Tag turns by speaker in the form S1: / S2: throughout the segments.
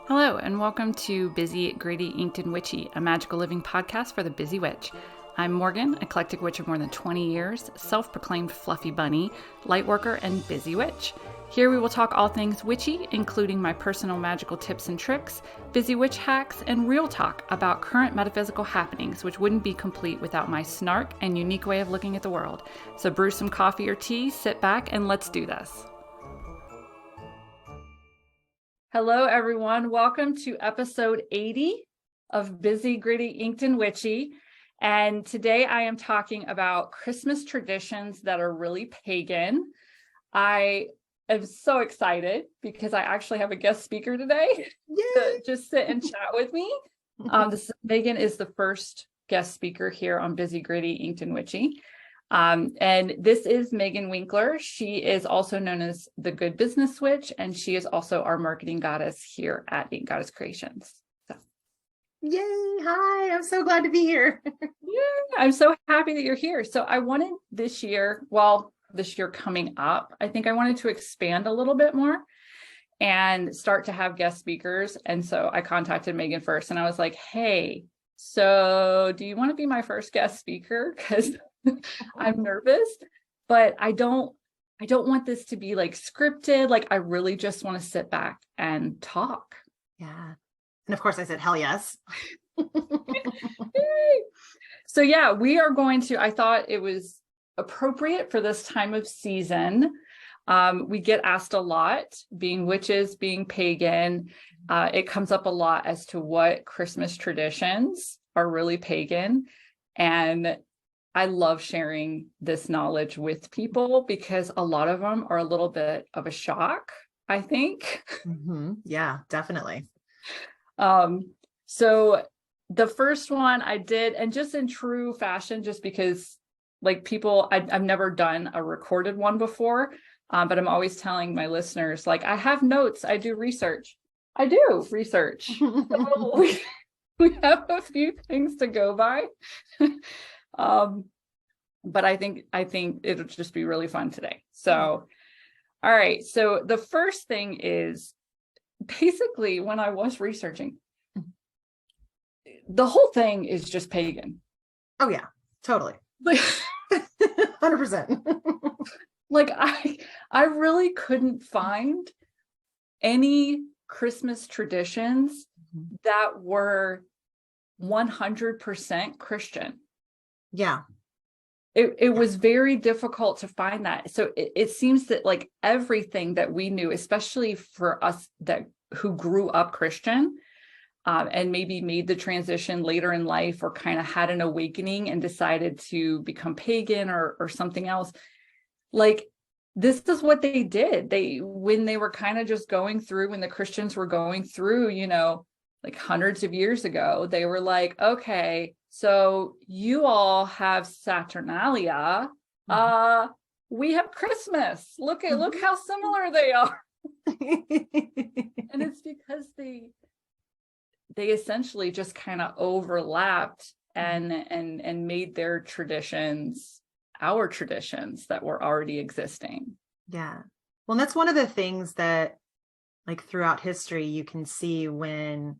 S1: Hello, and welcome to Busy, Gritty, Inked, and Witchy, a magical living podcast for the busy witch. I'm Morgan, eclectic witch of more than 20 years, self-proclaimed fluffy bunny, light worker, and busy witch. Here we will talk all things witchy, including my personal magical tips and tricks, busy witch hacks, and real talk about current metaphysical happenings, which wouldn't be complete without my snark and unique way of looking at the world. So brew some coffee or tea, sit back, and let's do this. Hello, everyone. Welcome to episode 80 of Busy, Gritty, Inked, and Witchy. And today I am talking about Christmas traditions that are really pagan. I am so excited because I actually have a guest speaker today to just sit and chat with me. Megan is the first guest speaker here on Busy, Gritty, Inked, and Witchy. And this is Megan Winkler. She is also known as the Good Business Witch, and she is also our marketing goddess here at Ink Goddess Creations. So,
S2: yay! Hi, I'm so glad to be here.
S1: Yeah, I'm so happy that you're here. So I wanted this year coming up, I think I wanted to expand a little bit more and start to have guest speakers. And so I contacted Megan first, and I was like, "Hey, so do you want to be my first guest speaker? Because I'm nervous, but I don't want this to be like scripted. Like, I really just want to sit back and talk."
S2: Yeah. And of course I said, hell yes.
S1: So yeah, we are going to, I thought it was appropriate for this time of season. We get asked a lot, being witches, being pagan. It comes up a lot as to what Christmas traditions are really pagan. And I love sharing this knowledge with people because a lot of them are a little bit of a shock, I think.
S2: Mm-hmm. Yeah, definitely.
S1: So the first one I did, and just in true fashion, just because like people, I've never done a recorded one before, but I'm always telling my listeners, like, I have notes, I do research. I do research. So we have a few things to go by. But I think it'll just be really fun today. So, all right. So the first thing is basically when I was researching, the whole thing is just pagan.
S2: Oh yeah, totally.
S1: Like
S2: 100%.
S1: Like I really couldn't find any Christmas traditions that were 100% Christian.
S2: Yeah.
S1: It was very difficult to find that. So it seems that like everything that we knew, especially for us who grew up Christian, and maybe made the transition later in life or kind of had an awakening and decided to become pagan or something else, like this is what they did. When they were kind of just going through, when the Christians were going through, like hundreds of years ago, they were like, okay, so you all have Saturnalia. We have Christmas. Look how similar they are. And it's because they essentially just kind of overlapped and made their traditions our traditions that were already existing.
S2: Yeah. Well, that's one of the things that, like, throughout history, you can see when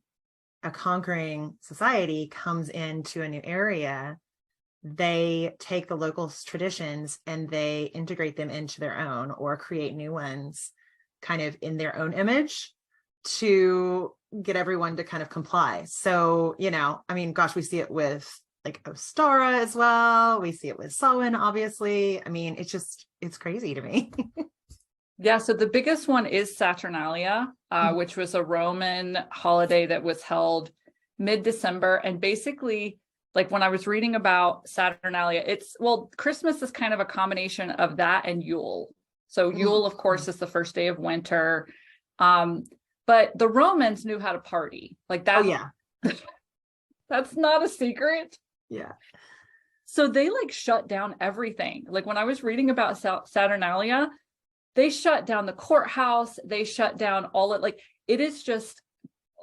S2: a conquering society comes into a new area, they take the local traditions and they integrate them into their own or create new ones kind of in their own image to get everyone to kind of comply. So, I mean, gosh, we see it with like Ostara as well. We see it with Samhain, obviously. I mean, it's crazy to me.
S1: Yeah, so the biggest one is Saturnalia, which was a Roman holiday that was held mid-December. And basically, like when I was reading about Saturnalia, Christmas is kind of a combination of that and Yule. So Yule, of course, is the first day of winter. But the Romans knew how to party. Like that. Oh, yeah. That's not a secret.
S2: Yeah.
S1: So they like shut down everything. Like when I was reading about Saturnalia, they shut down the courthouse. They shut down all it. Like it is just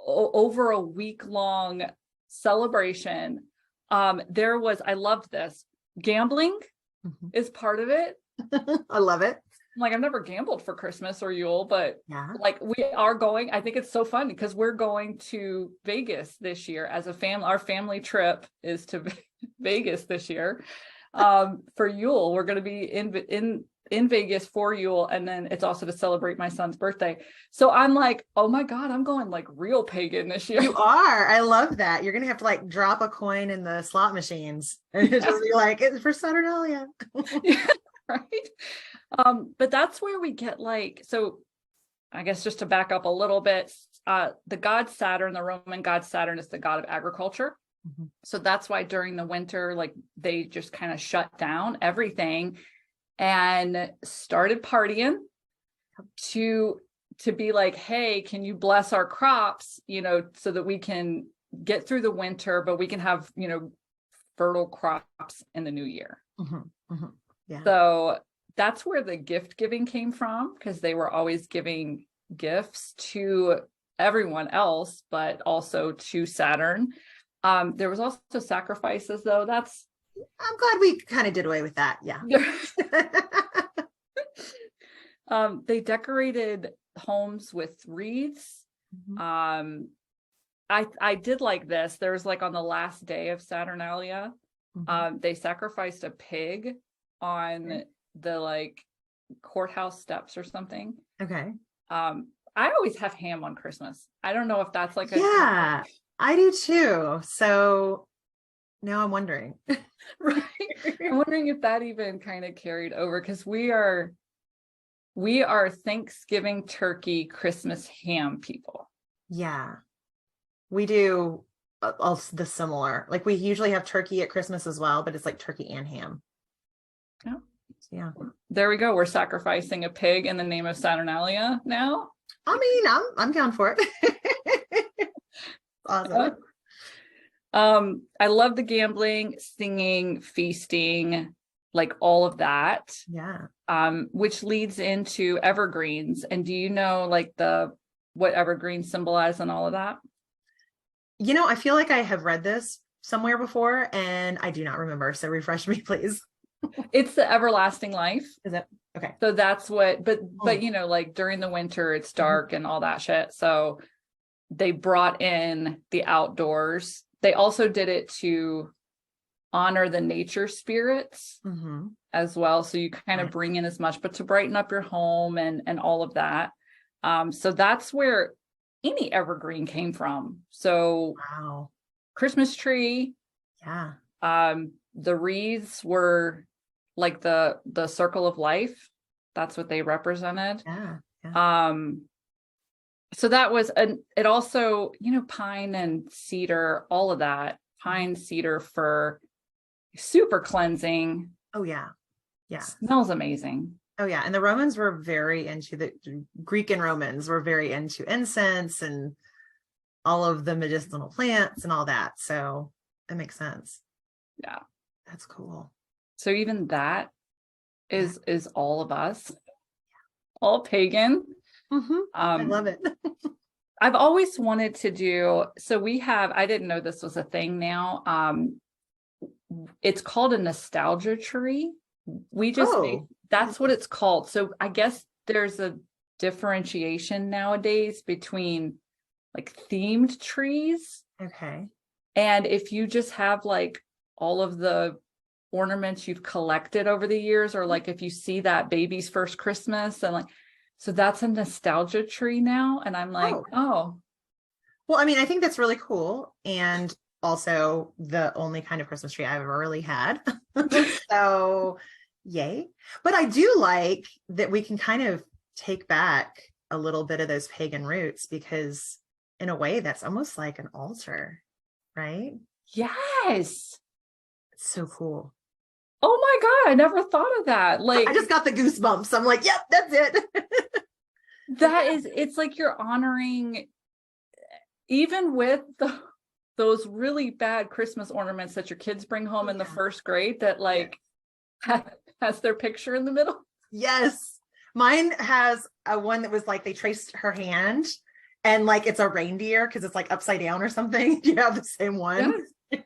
S1: over a week-long celebration. There was, I loved this. Gambling is part of it.
S2: I love it.
S1: like, I've never gambled for Christmas or Yule, but
S2: Yeah.
S1: like we are going. I think it's so fun because we're going to Vegas this year as a family. Our family trip is to Vegas this year. For Yule, we're going to be in Vegas for Yule, and then it's also to celebrate my son's birthday. So I'm like, oh my God, I'm going like real pagan this year.
S2: You are. I love that. You're gonna have to like drop a coin in the slot machines and just be like, it's for Saturnalia.
S1: Yeah, right. But that's where we get like, so I guess just to back up a little bit, the god Saturn, the Roman god Saturn, is the god of agriculture.
S2: Mm-hmm.
S1: So that's why during the winter, like they just kind of shut down everything and started partying to be like, hey, can you bless our crops, so that we can get through the winter, but we can have, fertile crops in the new year.
S2: Mm-hmm. Mm-hmm. Yeah.
S1: So that's where the gift giving came from, because they were always giving gifts to everyone else, but also to Saturn. There was also sacrifices, though.
S2: I'm glad we kind of did away with that. Yeah.
S1: They decorated homes with wreaths.
S2: Mm-hmm.
S1: I did like this. There's like on the last day of Saturnalia, they sacrificed a pig on the like courthouse steps or something.
S2: Okay.
S1: I always have ham on Christmas. I don't know if that's like
S2: yeah, I do too. So now I'm wondering.
S1: Right. I'm wondering if that even kind of carried over, because we are Thanksgiving turkey, Christmas ham people.
S2: Yeah, we do all the similar. Like we usually have turkey at Christmas as well, but it's like turkey and ham.
S1: Yeah.
S2: Yeah.
S1: There we go. We're sacrificing a pig in the name of Saturnalia now.
S2: I mean, I'm down for it. Awesome.
S1: I love the gambling, singing, feasting, like all of that.
S2: Yeah.
S1: Which leads into evergreens. And do you know like what evergreens symbolize and all of that?
S2: I feel like I have read this somewhere before and I do not remember. So refresh me, please.
S1: It's the everlasting life.
S2: Is it? Okay.
S1: So that's what, but like during the winter, it's dark and all that shit. So they brought in the outdoors. They also did it to honor the nature spirits as well. So you kind of bring in as much, but to brighten up your home and all of that. So that's where any evergreen came from. So
S2: wow.
S1: Christmas tree.
S2: Yeah.
S1: The wreaths were like the circle of life. That's what they represented.
S2: Yeah. Yeah.
S1: So that was it also, pine and cedar, all of that. Pine, cedar, fir, super cleansing.
S2: Oh yeah. Yeah.
S1: Smells amazing.
S2: Oh yeah. And the Romans were very into the Greek and Romans were very into incense and all of the medicinal plants and all that. So that makes sense.
S1: Yeah.
S2: That's cool.
S1: So even that is all of us, all pagan.
S2: I love it.
S1: I've always wanted to do, so I didn't know this was a thing now. It's called a nostalgia tree. That's what it's called. So I guess there's a differentiation nowadays between like themed trees.
S2: Okay.
S1: And if you just have like all of the ornaments you've collected over the years, or like if you see that baby's first Christmas and like, so that's a nostalgia tree now. And I'm like, oh.
S2: Well, I mean, I think that's really cool. And also the only kind of Christmas tree I've ever really had. So yay. But I do like that we can kind of take back a little bit of those pagan roots, because in a way that's almost like an altar, right?
S1: Yes.
S2: It's so cool.
S1: Oh my God, I never thought of that. Like,
S2: I just got the goosebumps. I'm like, yep, that's it.
S1: It's like you're honoring, even with those really bad Christmas ornaments that your kids bring home in the first grade that like has their picture in the middle.
S2: Yes. Mine has a one that was like, they traced her hand and like, it's a reindeer because it's like upside down or something. Do you have the same one?
S1: Yes.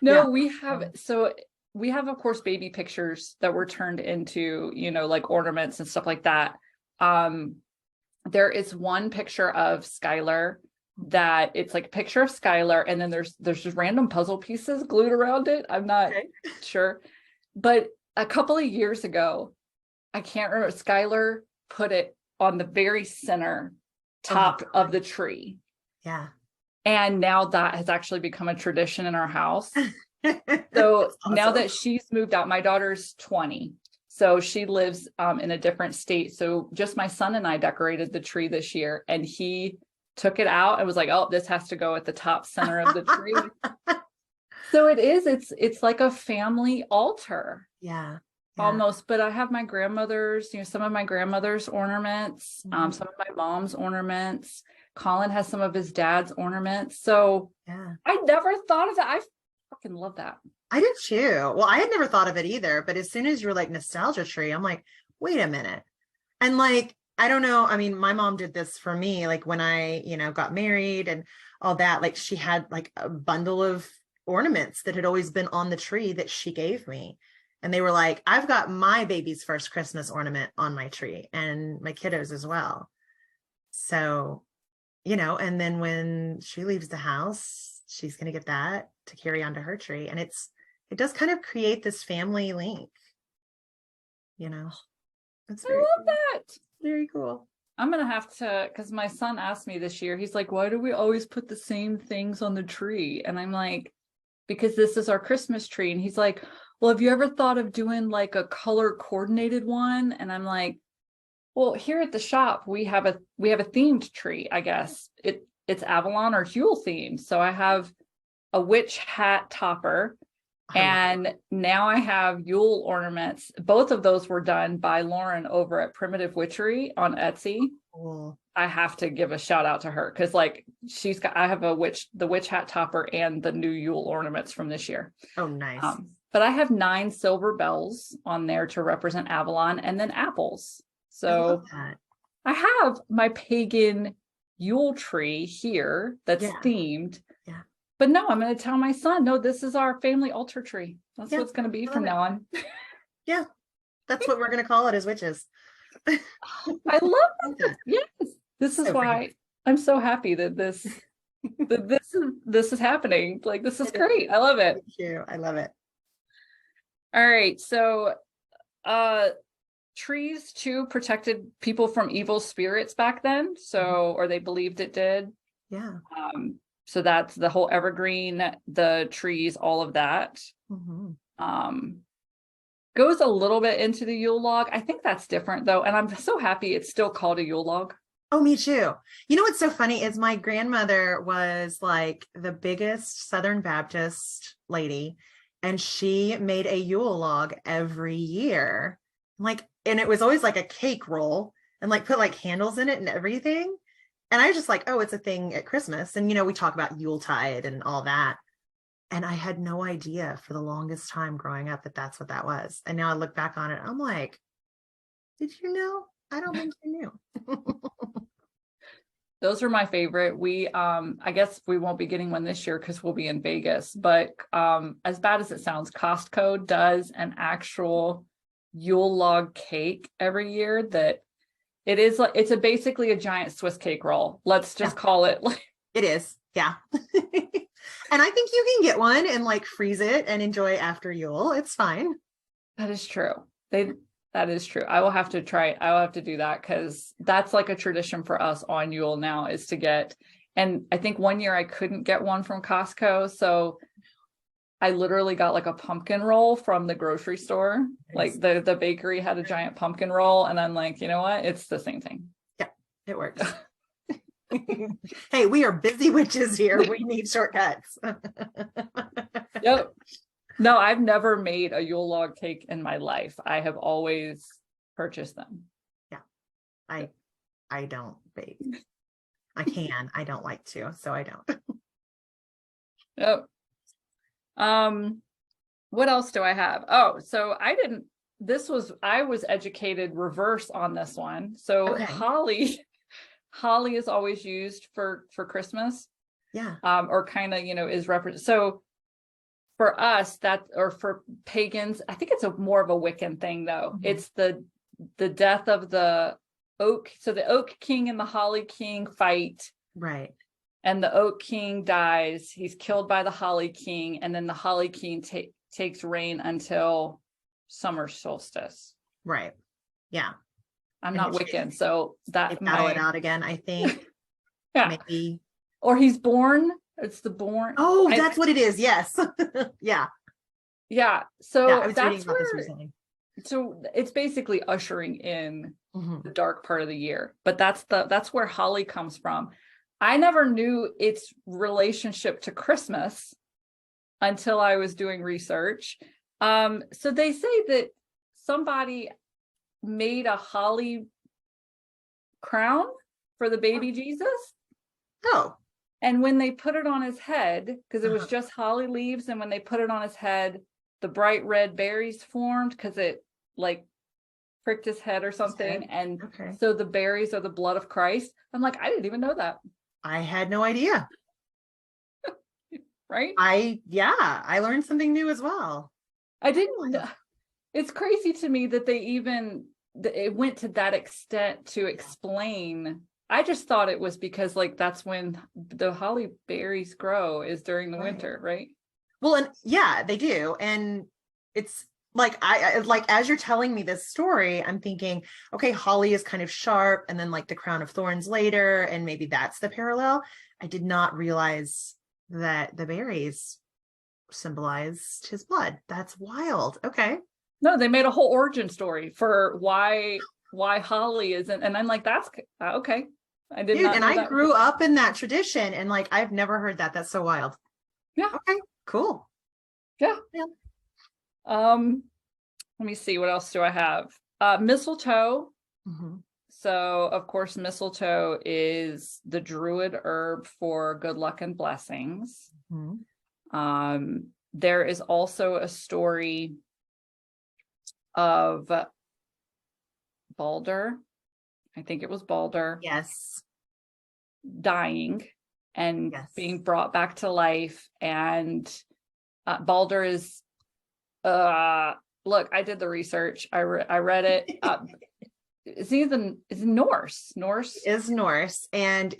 S1: No, we have, so we have, of course, baby pictures that were turned into, like ornaments and stuff like that. There is one picture of Skylar that it's like a picture of Skylar, and then there's just random puzzle pieces glued around it. I'm not sure. But a couple of years ago, I can't remember, Skylar put it on the very center top of the tree.
S2: Yeah.
S1: And now that has actually become a tradition in our house. So
S2: awesome.
S1: Now that she's moved out, my daughter's 20. So she lives in a different state. So just my son and I decorated the tree this year, and he took it out and was like, oh, this has to go at the top center of the tree. So it's like a family altar.
S2: Yeah.
S1: Almost. But I have my grandmother's, some of my grandmother's ornaments, some of my mom's ornaments. Colin has some of his dad's ornaments. So I never thought of that. I fucking love that.
S2: I did too. Well, I had never thought of it either, but as soon as you were like nostalgia tree, I'm like, wait a minute. And like, I don't know. I mean, my mom did this for me, like when I, got married and all that, like she had like a bundle of ornaments that had always been on the tree that she gave me. And they were like, I've got my baby's first Christmas ornament on my tree and my kiddos as well. So, and then when she leaves the house, she's going to get that to carry onto her tree. And it does kind of create this family link, It's
S1: I love that.
S2: Very cool.
S1: I'm going to have to, because my son asked me this year, he's like, why do we always put the same things on the tree? And I'm like, because this is our Christmas tree. And he's like, well, have you ever thought of doing like a color coordinated one? And I'm like, well, here at the shop, we have a themed tree, I guess. It's Avalon or Yule themed. So I have a witch hat topper, and now I have Yule ornaments. Both of those were done by Lauren over at Primitive Witchery on Etsy.
S2: Cool.
S1: I have to give a shout out to her because like I have the witch hat topper and the new Yule ornaments from this year.
S2: Oh, nice.
S1: But I have 9 silver bells on there to represent Avalon, and then apples. So I have my pagan Yule tree here that's themed. Yeah. But no, I'm going to tell my son, no, this is our family altar tree. That's what it's going to be from now on.
S2: Yeah. That's what we're going to call it as witches.
S1: I love that. Yes. This is why I'm so happy that this is happening. Like, this is great. I love it.
S2: Thank you. I love it.
S1: All right. So, trees too protected people from evil spirits back then. So, or they believed it did.
S2: Yeah.
S1: So that's the whole evergreen, the trees, all of that. Goes a little bit into the Yule log. I think that's different though. And I'm so happy it's still called a Yule log.
S2: Oh, me too. You know, what's so funny is my grandmother was like the biggest Southern Baptist lady, and she made a Yule log every year. And it was always like a cake roll and like put like candles in it and everything. And I was just like, oh, it's a thing at Christmas. And, we talk about Yuletide and all that. And I had no idea for the longest time growing up that that's what that was. And now I look back on it, I'm like, did you know? I don't think you knew.
S1: Those are my favorite. We, I guess we won't be getting one this year because we'll be in Vegas, but as bad as it sounds, Costco does an actual Yule log cake every year that it is like, it's basically a giant Swiss cake roll. Let's just call it.
S2: It is. Yeah. And I think you can get one and like freeze it and enjoy after Yule. It's fine.
S1: That is true. That is true. I will have to try. I will have to do that because that's like a tradition for us on Yule now is to get, and I think one year I couldn't get one from Costco. So I literally got like a pumpkin roll from the grocery store. Nice. Like the bakery had a giant pumpkin roll. And I'm like, you know what? It's the same thing.
S2: Yeah, it works. Hey, we are busy witches here. We need shortcuts.
S1: Yep. No, I've never made a Yule log cake in my life. I have always purchased them.
S2: Yeah. I don't bake. I don't like to, so I don't.
S1: Yep. What else do I have? Oh, so I was educated reverse on this one. So okay. Holly is always used for Christmas.
S2: Yeah.
S1: Or kind of, is represent. So for us, or for pagans, I think it's more of a Wiccan thing though.
S2: Mhm.
S1: It's the death of the oak. So the oak king and the holly king fight,
S2: Right.
S1: and the oak king dies. He's killed by the holly king, and then the holly king takes reign until summer solstice.
S2: Right. Yeah.
S1: I'm
S2: And
S1: not Wiccan, so
S2: they
S1: that
S2: battle it out again, I think.
S1: yeah.
S2: Maybe.
S1: Or he's born. It's the born.
S2: Oh, that's what it is. Yes. Yeah.
S1: Yeah.
S2: Yeah.
S1: So
S2: I was reading
S1: that's
S2: about this
S1: where.
S2: recently.
S1: So it's basically ushering in
S2: Mhm.
S1: the dark part of the year, but that's where holly comes from. I never knew its relationship to Christmas until I was doing research. So they say that somebody made a holly crown for the baby Jesus,
S2: Oh.
S1: and when they put it on his head, because it was
S2: Uh-huh.
S1: just holly leaves, and when they put it on his head, the bright red berries formed because it like pricked his head or something. And
S2: Okay.
S1: so the berries are the blood of Christ. I'm like, I didn't even know that.
S2: I had no idea.
S1: Right?
S2: I learned something new as well.
S1: I didn't. It's crazy to me that it went to that extent to explain. I just thought it was because like that's when the holly berries grow, is during the winter, right?
S2: Well, and yeah, they do. And it's like I like, as you're telling me this story, I'm thinking, okay, holly is kind of sharp, and then like the crown of thorns later, and maybe that's the parallel. I did not realize that the berries symbolized his blood. That's wild. Okay.
S1: No, they made a whole origin story for why holly isn't, and I'm like, that's okay. I did
S2: Dude,
S1: not
S2: and
S1: know
S2: I
S1: that.
S2: grew up in that tradition, and like I've never heard that. That's so wild.
S1: Yeah.
S2: Okay, cool.
S1: Yeah. Let me see, what else do I have? Mistletoe.
S2: Mhm.
S1: So of course, mistletoe is the Druid herb for good luck and blessings.
S2: Mhm.
S1: There is also a story of Balder. I think it was Balder
S2: Yes.
S1: dying and
S2: Yes.
S1: being brought back to life. And Balder is, look, I did the research. I read it. It's Norse.
S2: Is Norse, and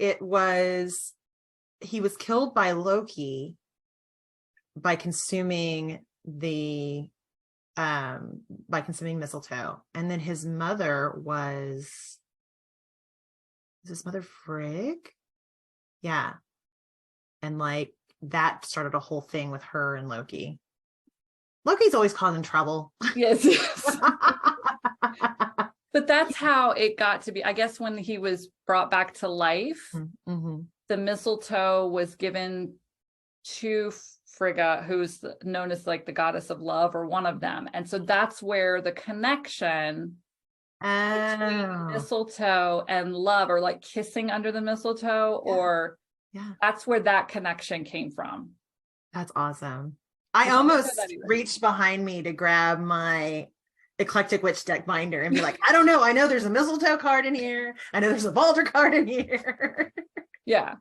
S2: he was killed by Loki by consuming mistletoe, and then his mother was his mother Frigg? Yeah. And like that started a whole thing with her and Loki. Loki's always causing trouble.
S1: Yes. But that's how it got to be. I guess when he was brought back to life,
S2: Mm-hmm.
S1: the mistletoe was given to Frigga, who's known as like the goddess of love, or one of them. And so that's where the connection between mistletoe and love, or like kissing under the mistletoe, or that's where that connection came from.
S2: That's awesome. I almost reached behind me to grab my Eclectic Witch deck binder and be like, I don't know. I know there's a mistletoe card in here. I know there's a Balder card in here.
S1: Yeah.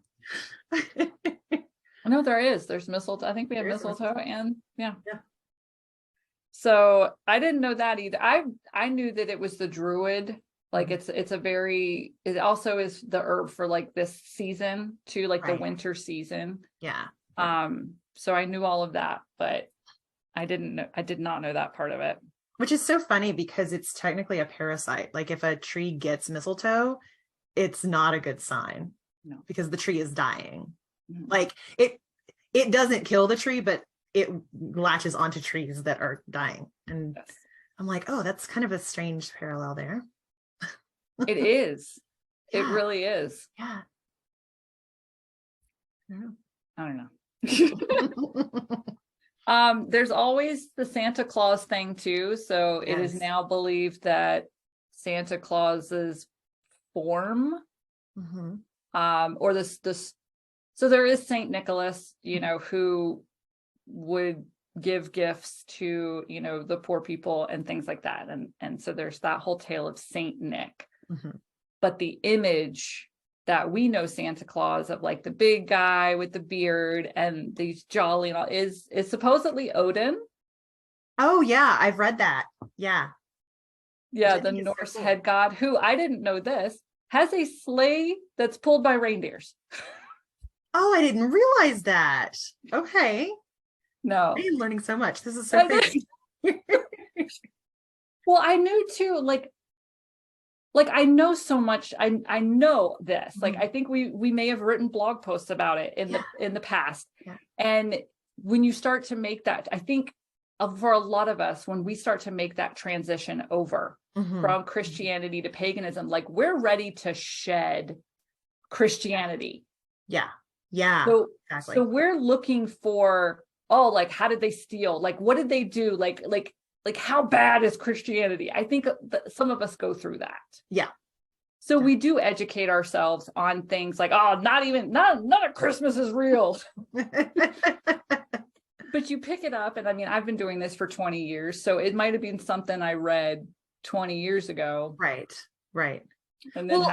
S1: I know there is. There's mistletoe. I think we have mistletoe and yeah. So I didn't know that either. I knew that it was the Druid. Like it also is the herb for like this season too, like the winter season.
S2: Yeah.
S1: So I knew all of that, but I did not know that part of it.
S2: Which is so funny because it's technically a parasite. Like if a tree gets mistletoe, it's not a good sign.
S1: No.
S2: Because the tree is dying.
S1: Mm-hmm.
S2: Like it doesn't kill the tree, but it latches onto trees that are dying. And I'm like, oh, that's kind of a strange parallel there.
S1: It is. Yeah. It really is.
S2: Yeah.
S1: I don't know. There's always the Santa Claus thing too. So it is now believed that Santa Claus's form, or this, so there is Saint Nicholas, who would give gifts to, the poor people and things like that. And so there's that whole tale of Saint Nick, but the image that we know Santa Claus of, like the big guy with the beard and these jolly and all, is supposedly Odin.
S2: Oh yeah, I've read that. Yeah.
S1: Yeah, the Norse head god, who, I didn't know this, has a sleigh that's pulled by reindeers.
S2: Oh, I didn't realize that. Okay.
S1: No.
S2: I am learning so much. This is so crazy.
S1: Well, I knew too, like I know so much. I know this. Like, I think we may have written blog posts about it in the past.
S2: Yeah.
S1: And when you start to make that, I think for a lot of us, when we start to make that transition over from Christianity to paganism, like, we're ready to shed Christianity.
S2: Yeah. Yeah.
S1: So,
S2: exactly.
S1: So we're looking for, oh, like, how did they steal? Like, what did they do? Like how bad is Christianity? I think some of us go through that.
S2: Yeah.
S1: So we do educate ourselves on things like, oh, none of Christmas is real. But you pick it up, and I mean, I've been doing this for 20 years, so it might have been something I read 20 years ago.
S2: Right.
S1: And then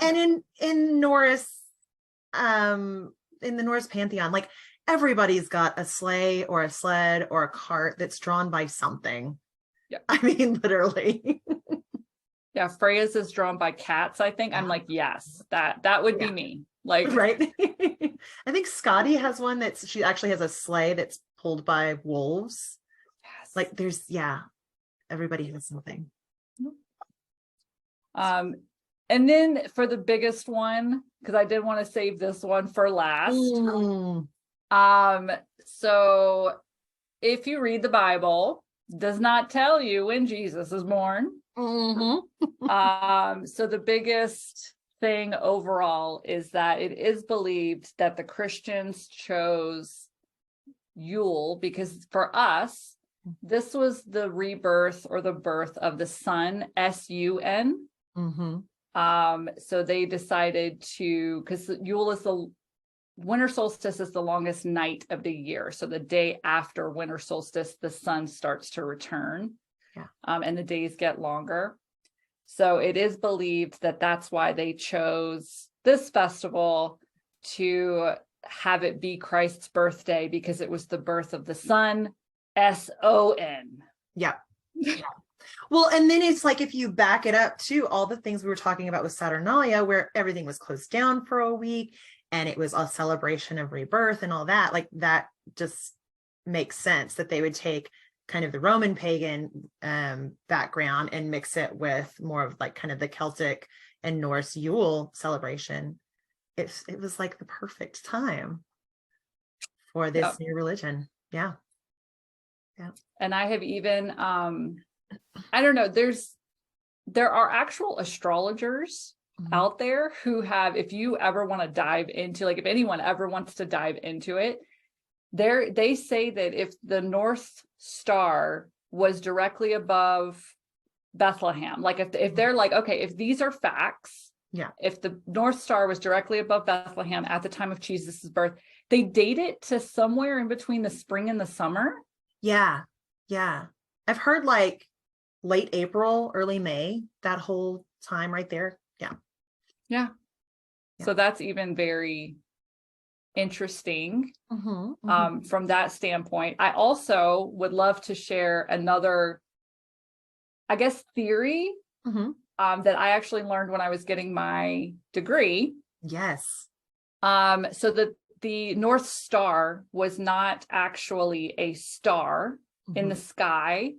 S2: And in Norse, in the Norse pantheon, like, everybody's got a sleigh or a sled or a cart that's drawn by something.
S1: Yeah.
S2: I mean, literally.
S1: Yeah, Freya's is drawn by cats, I think. I'm like, yes, that would be me. Like,
S2: right. I think Scotty has one she actually has a sleigh that's pulled by wolves.
S1: Yes.
S2: Like, everybody has something.
S1: And then for the biggest one, because I did want to save this one for last. So if you read the Bible, it does not tell you when Jesus is born. So the biggest thing overall is that it is believed that the Christians chose Yule because, for us, this was the rebirth or the birth of the sun, S-U-N. So they decided to, because Yule is the winter solstice is the longest night of the year. So the day after winter solstice, the sun starts to return.
S2: Yeah.
S1: And the days get longer. So it is believed that that's why they chose this festival to have it be Christ's birthday, because it was the birth of the sun, S-O-N.
S2: Yeah. Well, and then it's like, if you back it up to all the things we were talking about with Saturnalia, where everything was closed down for a week and it was a celebration of rebirth and all that, like, that just makes sense that they would take kind of the Roman pagan background and mix it with more of, like, kind of the Celtic and Norse Yule celebration. It was like the perfect time for this new religion. Yeah.
S1: And I have even I don't know, there are actual astrologers out there who have, if you ever want to dive into, like, if anyone ever wants to dive into it, they say that if the North Star was directly above Bethlehem, like, if they're like, okay, if these are facts, if the North Star was directly above Bethlehem at the time of Jesus's birth, they date it to somewhere in between the spring and the summer.
S2: Yeah. I've heard, like, late April, early May, that whole time right there. Yeah.
S1: So that's even very interesting from that standpoint. I also would love to share another, I guess, theory that I actually learned when I was getting my degree.
S2: Yes.
S1: So the North Star was not actually a star in the sky.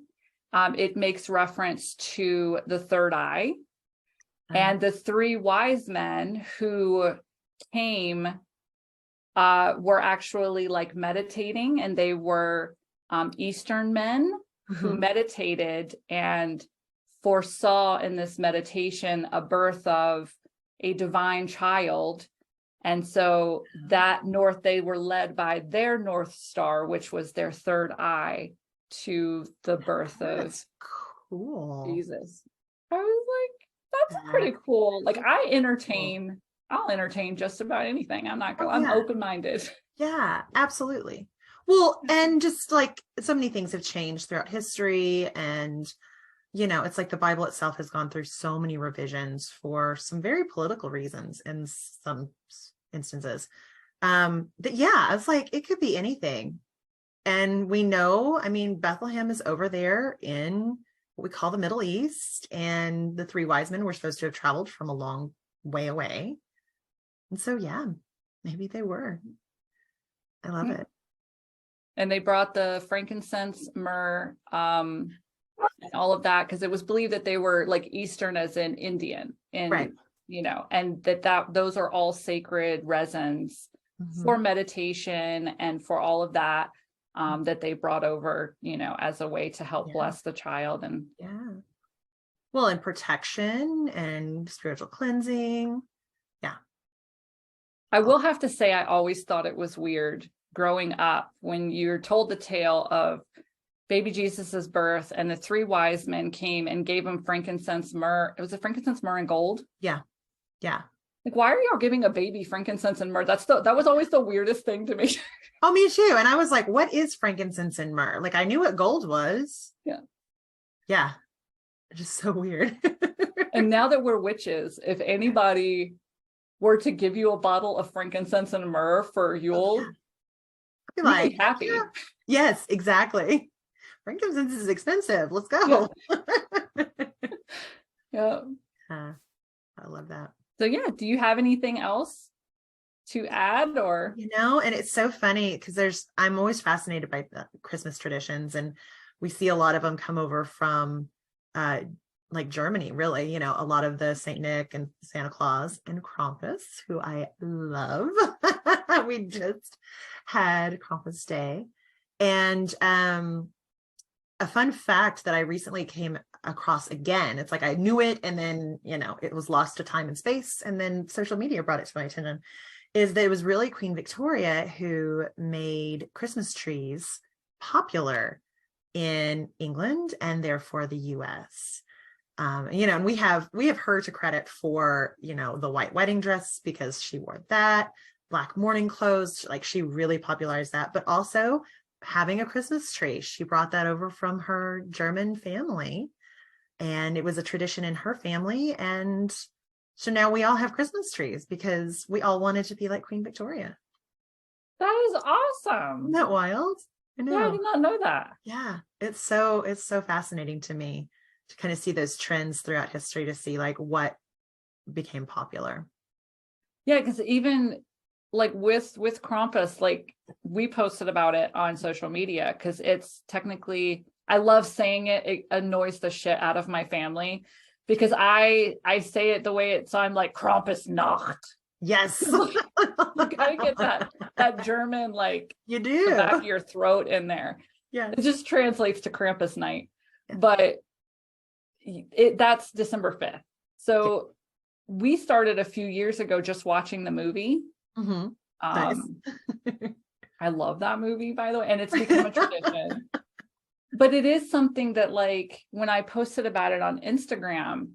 S1: It makes reference to the third eye. And the three wise men who came were actually, like, meditating, and they were Eastern men who meditated and foresaw in this meditation a birth of a divine child. And so they were led by their North Star, which was their third eye, to the birth of Jesus. I was like, that's pretty cool. Like, I'll entertain just about anything. I'm open-minded.
S2: Yeah, absolutely. Well, and just, like, so many things have changed throughout history, and you know, it's like the Bible itself has gone through so many revisions for some very political reasons in some instances. That yeah, it's like it could be anything. And we know, I mean, Bethlehem is over there in what we call the Middle East, and the three wise men were supposed to have traveled from a long way away. And so, yeah, maybe they were. I love it.
S1: And they brought the frankincense, myrrh, and all of that, because it was believed that they were like Eastern as in Indian, and
S2: Right.
S1: you know, and that those are all sacred resins for meditation and for all of that, that they brought over, you know, as a way to help bless the child. And
S2: well, and protection and spiritual cleansing. Yeah.
S1: I will have to say, I always thought it was weird growing up when you're told the tale of baby Jesus's birth and the three wise men came and gave him frankincense, myrrh. It was a frankincense, myrrh, and gold.
S2: Yeah. Yeah.
S1: Like, why are y'all giving a baby frankincense and myrrh? That was always the weirdest thing to me.
S2: Oh, me too. And I was like, what is frankincense and myrrh? Like, I knew what gold was.
S1: Yeah.
S2: Yeah. Just so weird.
S1: And now that we're witches, if anybody were to give you a bottle of frankincense and myrrh for Yule,
S2: I'd be like,
S1: be happy.
S2: Yeah. Yes, exactly. Frankincense is expensive. Let's go.
S1: Yeah.
S2: I love that.
S1: So yeah, do you have anything else to add? Or,
S2: you know, and it's so funny because I'm always fascinated by the Christmas traditions, and we see a lot of them come over from like Germany, really, you know, a lot of the Saint Nick and Santa Claus and Krampus, who I love. We just had Krampus Day. And a fun fact that I recently came across again, it's like I knew it, and then, you know, it was lost to time and space, and then social media brought it to my attention, is that it was really Queen Victoria who made Christmas trees popular in England and therefore the US. You know, and we have her to credit for, you know, the white wedding dress, because she wore that, black mourning clothes, like she really popularized that, but also having a Christmas tree. She brought that over from her German family, and it was a tradition in her family. And so now we all have Christmas trees because we all wanted to be like Queen Victoria.
S1: that is awesome.
S2: Isn't that wild? I know.
S1: Yeah, I did not know that.
S2: Yeah, it's so fascinating to me to kind of see those trends throughout history, to see like what became popular.
S1: Yeah, because even like with Krampus, like we posted about it on social media, because it's technically, I love saying it. It annoys the shit out of my family because I say it the way it's, so I'm like Krampus Nacht.
S2: Yes.
S1: You gotta get that German, like,
S2: you do,
S1: the back of your throat in there.
S2: Yeah,
S1: it just translates to Krampus night. Yeah. But that's December 5th. So we started a few years ago just watching the movie.
S2: Mm-hmm. Nice.
S1: I love that movie, by the way, and it's become a tradition. But it is something that, like, when I posted about it on Instagram,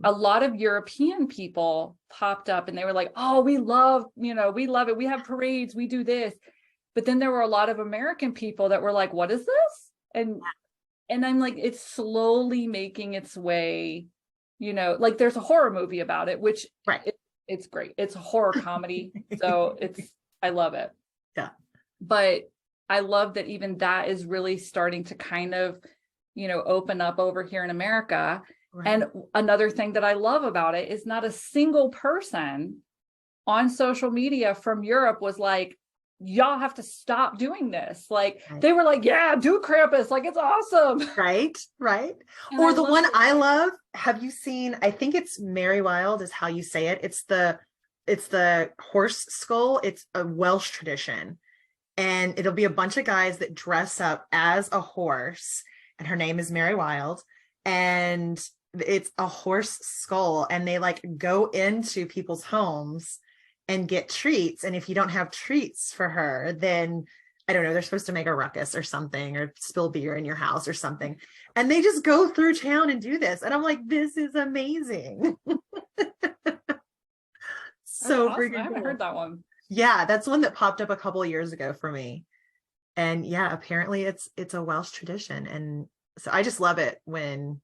S1: a lot of European people popped up and they were like, oh, we love it. We have parades, we do this. But then there were a lot of American people that were like, what is this? And I'm like, it's slowly making its way, you know, like there's a horror movie about it, which it's great. It's a horror comedy. So I love it.
S2: Yeah.
S1: But I love that even that is really starting to kind of, you know, open up over here in America. Right. And another thing that I love about it is not a single person on social media from Europe was like, y'all have to stop doing this. Like, they were like, yeah, do Krampus. Like, it's awesome.
S2: Right. Or the one I love, have you seen, I think it's Mary Wild is how you say it. It's the horse skull. It's a Welsh tradition. And it'll be a bunch of guys that dress up as a horse. And her name is Mary Wild. And it's a horse skull. And they like go into people's homes and get treats. And if you don't have treats for her, then I don't know, they're supposed to make a ruckus or something, or spill beer in your house or something. And they just go through town and do this. And I'm like, this is amazing. So
S1: awesome.
S2: freaking
S1: I haven't
S2: cool.
S1: heard that one.
S2: Yeah, that's one that popped up a couple of years ago for me. And yeah, apparently it's a Welsh tradition. And so I just love it when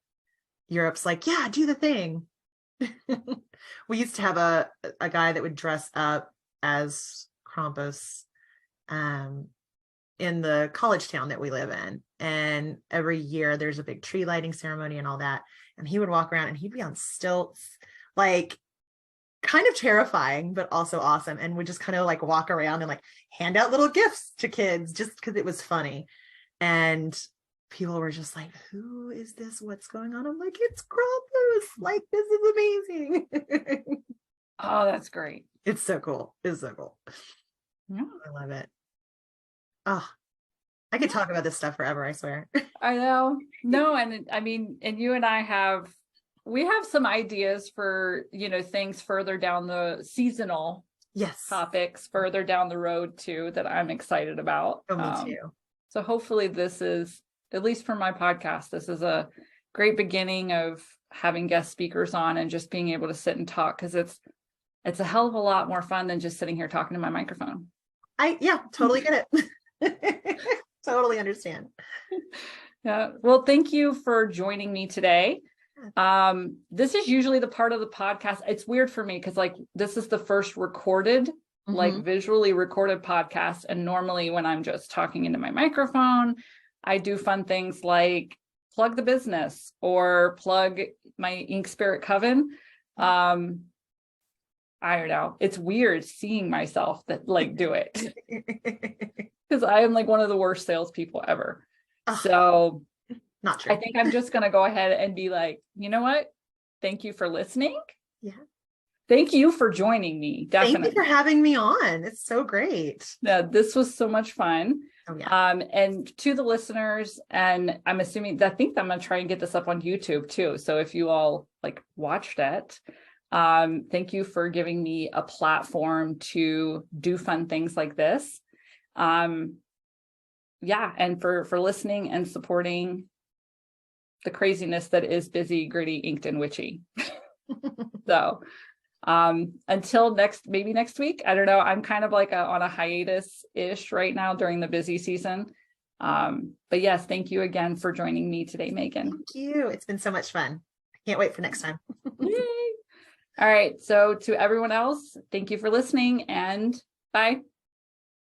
S2: Europe's like, yeah, do the thing. We used to have a guy that would dress up as Krampus in the college town that we live in. And every year there's a big tree lighting ceremony and all that. And he would walk around and he'd be on stilts, like kind of terrifying, but also awesome. And would just kind of like walk around and like hand out little gifts to kids just because it was funny. And people were just like, who is this? What's going on? I'm like, it's Krampus. Like, this is amazing.
S1: Oh, that's great.
S2: It's so cool. It's so cool.
S1: Yeah.
S2: I love it. Oh, I could talk about this stuff forever, I swear.
S1: I know. No, and I mean, and you and I have some ideas for, things further down the seasonal topics further down the road too, that I'm excited about.
S2: Oh, me too.
S1: So hopefully this is, at least for my podcast, this is a great beginning of having guest speakers on and just being able to sit and talk, because it's a hell of a lot more fun than just sitting here talking to my microphone.
S2: Totally get it. Totally understand.
S1: Yeah. Well, thank you for joining me today. This is usually the part of the podcast. It's weird for me because like this is the first recorded, like visually recorded podcast. And normally when I'm just talking into my microphone, I do fun things like plug the business or plug my Ink Spirit Coven. I don't know. It's weird seeing myself that like do it because I am like one of the worst salespeople ever. So
S2: not true.
S1: I think I'm just going to go ahead and be like, you know what? Thank you for listening.
S2: Yeah.
S1: Thank you for joining me. Definitely.
S2: Thank you for having me on. It's so great.
S1: Yeah, this was so much fun.
S2: Oh, yeah.
S1: And to the listeners, and I'm assuming that I think I'm going to try and get this up on YouTube too. So if you all like watched it, thank you for giving me a platform to do fun things like this. Yeah, and for listening and supporting the craziness that is Busy, Gritty, Inked, and Witchy. So until maybe next week, I don't know. I'm kind of like on a hiatus-ish right now during the busy season. But yes, thank you again for joining me today, Megan.
S2: Thank you. It's been so much fun. I can't wait for next time.
S1: Yay. All right. So to everyone else, thank you for listening and bye.